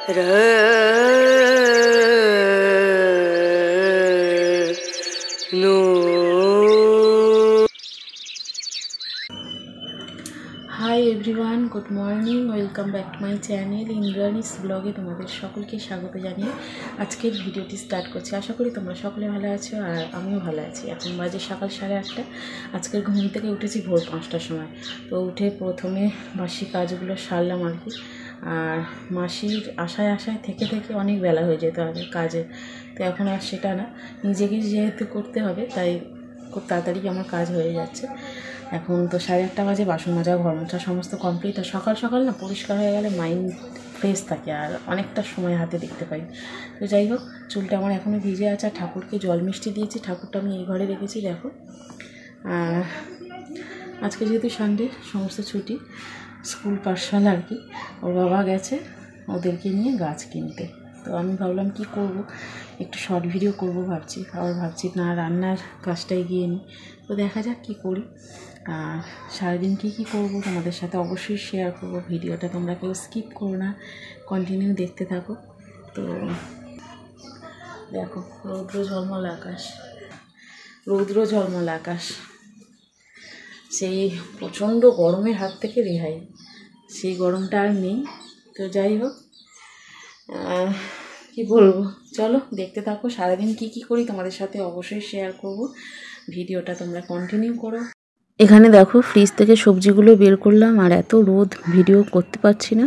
High everyone, good morning, welcome back to my channel Indrani's ব্লগে তোমাদের সকলকে স্বাগত জানিয়ে আজকের ভিডিওটি স্টার্ট করছি। আশা করি তোমরা সকলে ভালো আছো আর আমিও ভালো আছি। এখন বাজে সকাল 8:30। আজকের ঘুম থেকে উঠেছি ভোর 5টার সময়। তো উঠে প্রথমে বাসি কাজগুলো সারলাম আর কি। আর মাসির আশায় থেকে অনেক বেলা হয়ে যেত আগে কাজে। তো এখন আর সেটা না, নিজেকে যেহেতু করতে হবে তাই খুব তাড়াতাড়ি আমার কাজ হয়ে যাচ্ছে। এখন তো 8:30 বাজে, বাসন মাজা ঘর মোছা সমস্ত কমপ্লিট। আর সকাল সকাল না পরিষ্কার হয়ে গেলে মাইন্ড ফ্রেশ থাকে আর অনেকটা সময় হাতে দেখতে পাই। তো যাই হোক, চুলটা আমার এখনও ভিজে আছে। আর ঠাকুরকে জল মিষ্টি দিয়েছি, ঠাকুরটা আমি এই ঘরে রেখেছি দেখো। আর আজকে যেহেতু সানডে, সমস্ত ছুটি, স্কুল পাঠশালা আর কি। ওর বাবা গেছে ওদেরকে নিয়ে গাছ কিনতে। তো আমি ভাবলাম কি করব, একটু শর্ট ভিডিও করব ভাবছি। আবার ভাবছি না, রান্নার কাজটা এগিয়ে নিই। তো দেখা যাক কী করি। আর সারাদিন কী করবো তোমাদের সাথে অবশ্যই শেয়ার করবো। ভিডিওটা তোমরা কেউ স্কিপ করো না, কন্টিনিউ দেখতে থাকো। তো দেখো, রৌদ্র ঝলমল আকাশ, সেই প্রচণ্ড গরমের হাত থেকে রেহাই, সেই গরমটা আর নেই। তো যাই হোক, কি বলবো, চলো দেখতে থাকো। সারাদিন কি করি তোমাদের সাথে অবশ্যই শেয়ার করব। ভিডিওটা তোমরা কন্টিনিউ করো। এখানে দেখো, ফ্রিজ থেকে সবজিগুলো বের করলাম। আর এত রোদ, ভিডিও করতে পারছি না।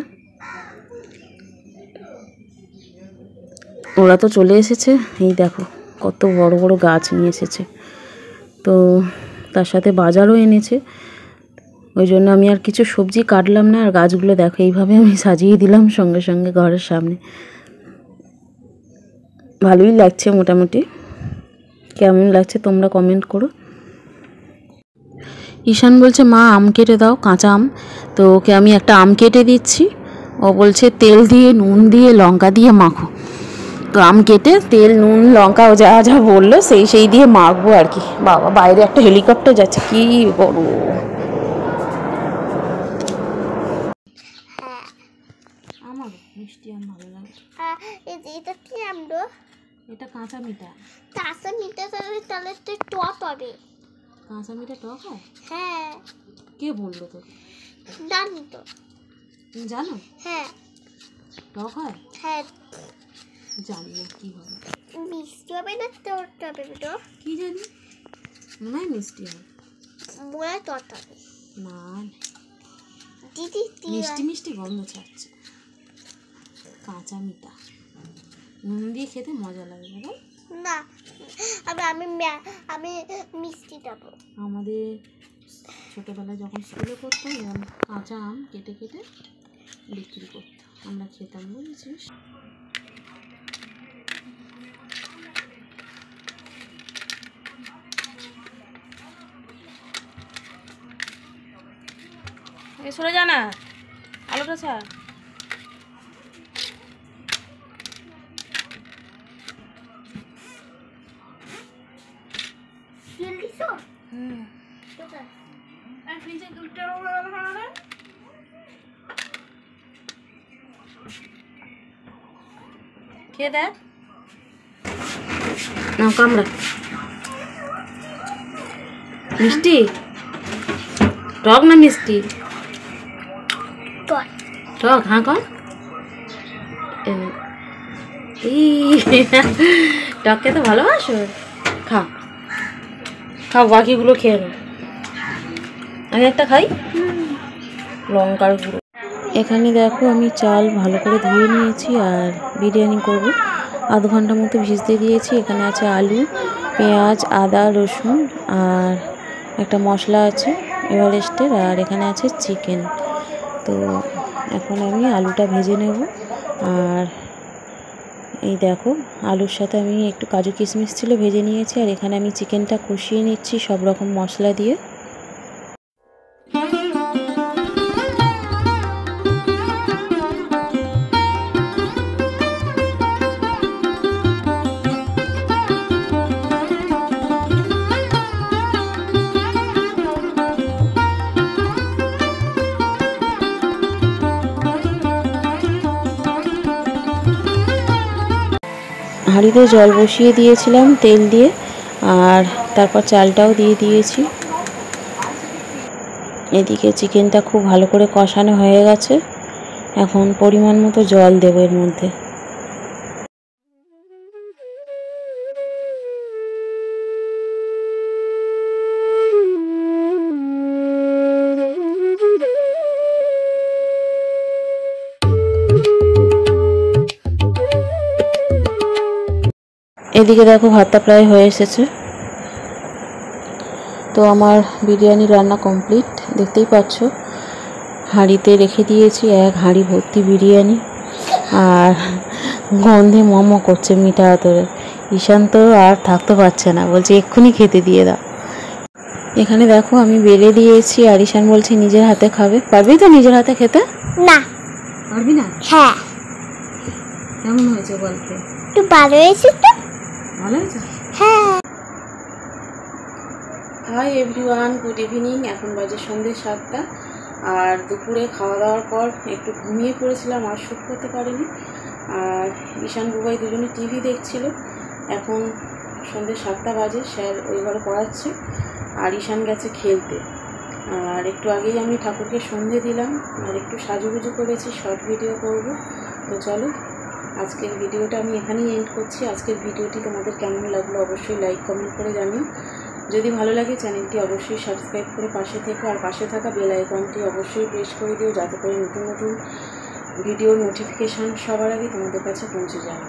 ওরা তো চলে এসেছে, এই দেখো কত বড় বড় গাছ নিয়ে এসেছে। তো তার সাথে বাজারও এনেছে, ওই জন্য আমি আর কিছু সবজি কাটলাম না। আর গাছগুলো দেখো এইভাবে আমি সাজিয়ে দিলাম সঙ্গে সঙ্গে ঘরের সামনে। ভালোই লাগছে মোটামুটি। কেমন লাগছে তোমরা কমেন্ট করো। ঈশান বলছে মা আম কেটে দাও, কাঁচা আম। তো ওকে আমি একটা আম কেটে দিচ্ছি। ও বলছে তেল দিয়ে নুন দিয়ে লঙ্কা দিয়ে মাখো। তো আম কেটে তেল নুন লঙ্কা ও যা যা বললো সেই দিয়ে মাখবো আর কি। বাবা, বাইরে একটা হেলিকপ্টার যাচ্ছে, কি বড়। আমার মিষ্টি আম ভালো লাগে। এটা কি আম গো? এটা কাঁচা মিঠা। কাঁচা মিঠা তাহলে তো টক হবে। কাঁচা মিঠা টক হয়? হ্যাঁ। কে বললো তো? জানি তো। তুমি জানো? হ্যাঁ। টক হয়? হ্যাঁ। জানি না কি হবে। মিষ্টি হবে না টক হবে তো? কি জানি, মনে হয় মিষ্টি হয়। মনে হয় টক হবে। না, দিদি মিষ্টি মিষ্টি গন্ধ ছাড়ছে। কাঁচা মিঠা নুন দিয়ে খেতে মজা লাগে না? আমি মিষ্টি দেবো। আমাদের ছোটবেলায় যখন স্কুলে পড়তাম, যেমন কাঁচা আম কেটে কেটে বিক্রি করতাম, আমরা খেতাম, বুঝেছিস? সরে যা না, আলোটা ছাড়। খেয়ে দেখ না, কামড়া। মিষ্টি টক না মিষ্টি? টক। হ্যাঁ কর। টক খেতে ভালোবাসো? খাও বাকিগুলো খেয়ে নাও। আমি একটা খাই, লঙ্কার গুঁড়ো। এখানে দেখো, আমি চাল ভালো করে ধুয়ে নিয়েছি আর বিরিয়ানি করব। আধ ঘন্টা মতো ভিজতে দিয়েছি। এখানে আছে আলু, পেঁয়াজ, আদা, রসুন আর একটা মশলা আছে এভারেস্টের। আর এখানে আছে চিকেন। তো এখন আমি আলুটা ভেজে নেব। আর এই দেখো, আলুর সাথে আমি একটু কাজু কিশমিশ ছিল ভেজে নিয়েছি। আর এখানে আমি চিকেনটা কষিয়ে নিচ্ছি সব রকম মশলা দিয়ে। হাঁড়িতে জল বসিয়ে দিয়েছিলাম তেল দিয়ে, আর তারপর চালটাও দিয়ে দিয়েছি। এদিকে চিকেনটা খুব ভালো করে কষানো হয়ে গেছে। এখন পরিমাণ মতো জল দেবো এর মধ্যে। এদিকে দেখো ভাতটা প্রায় হয়ে এসেছে। তো আমার বিরিয়ানি রান্না কমপ্লিট, দেখতেই পাচ্ছ। হাঁড়িতে রেখে দিয়েছি এক হাঁড়ি ভর্তি বিরিয়ানি, আর গন্ধে মম করছে মিঠা আতরে। ঈশান তো আর থাকতে পারছে না, বলছে এক্ষুনি খেতে দিয়ে দাও। এখানে দেখো আমি বেলে দিয়েছি, আর ঈশান বলছে নিজের হাতে খাবে। পারবি তো নিজের হাতে খেতে? না। পারবি না? হ্যাঁ। কেমন হয়েছে বলতে? একটু ভালো হয়েছে তো। ভালো হয়েছে? হ্যাঁ। High everyone, good evening. এখন বাজে সন্ধ্যে 7টা, আর দুপুরে খাওয়া দাওয়ার পর একটু ঘুমিয়ে পড়েছিলাম, আর শ্যুট করতে পারিনি। আর ঈশান বুবাই দুজনে টিভি দেখছিল। এখন সন্ধ্যে 7টা বাজে, স্যার ওই ঘরে পড়াচ্ছে, আর ঈশান গেছে খেলতে। আর একটু আগেই আমি ঠাকুরকে সন্ধে দিলাম, আর একটু সাজুগুজু করেছি, শর্ট ভিডিও করব। তো চলো, আজকের ভিডিওটা আমি এখানেই এন্ড করছি। আজকের ভিডিওটি তোমাদের কেমন লাগলো অবশ্যই লাইক কমেন্ট করে জানিও। যদি ভালো লাগে চ্যানেলটি অবশ্যই সাবস্ক্রাইব করে পাশে থেকো, আর পাশে থাকা বেল আইকনটি অবশ্যই প্রেস করে দিও, যাতে করে নতুন নতুন ভিডিওর নোটিফিকেশান সবার আগে তোমাদের কাছে পৌঁছে যায়।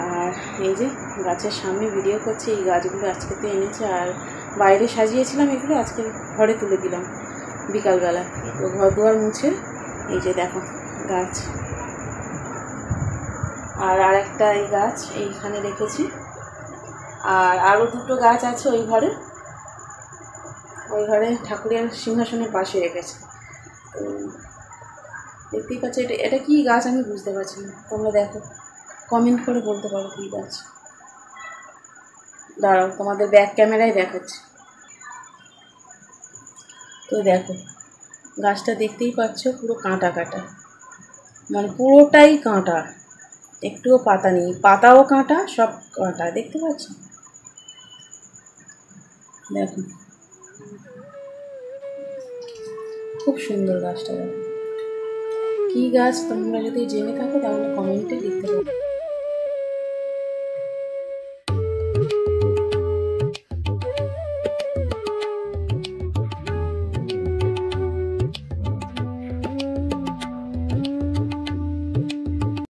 আর এই যে গাছের সামনে ভিডিও করছে, এই গাছগুলো আজকে তো এনেছে, আর বাইরে সাজিয়েছিলাম এগুলো, আজকে ঘরে তুলে দিলাম বিকালবেলা। তো ঘর দুয়ার মুছে এই যে দেখো গাছ, আর আরেকটা এই গাছ এইখানে রেখেছি, আর আরও দুটো গাছ আছে ওই ঘরে ঠাকুরের সিংহাসনের পাশে রেখেছে। তো দেখতেই পাচ্ছ, এটা কী গাছ আমি বুঝতে পারছি না, তোমরা দেখো কমেন্ট করে বলতে পারো কী গাছ। দাঁড়াও তোমাদের ব্যাক ক্যামেরায় দেখাচ্ছি। তো দেখো গাছটা দেখতেই পাচ্ছ, পুরো কাঁটা কাটা, মানে পুরোটাই কাঁটা, একটুও পাতা নেই, পাতাও কাঁটা, সব কাঁটা, দেখতে পাচ্ছ? দেখো খুব সুন্দর গাছটা। দেখো কী গাছ, তোমরা যদি জেনে থাকো তাহলে কমেন্টে লিখতে পারো।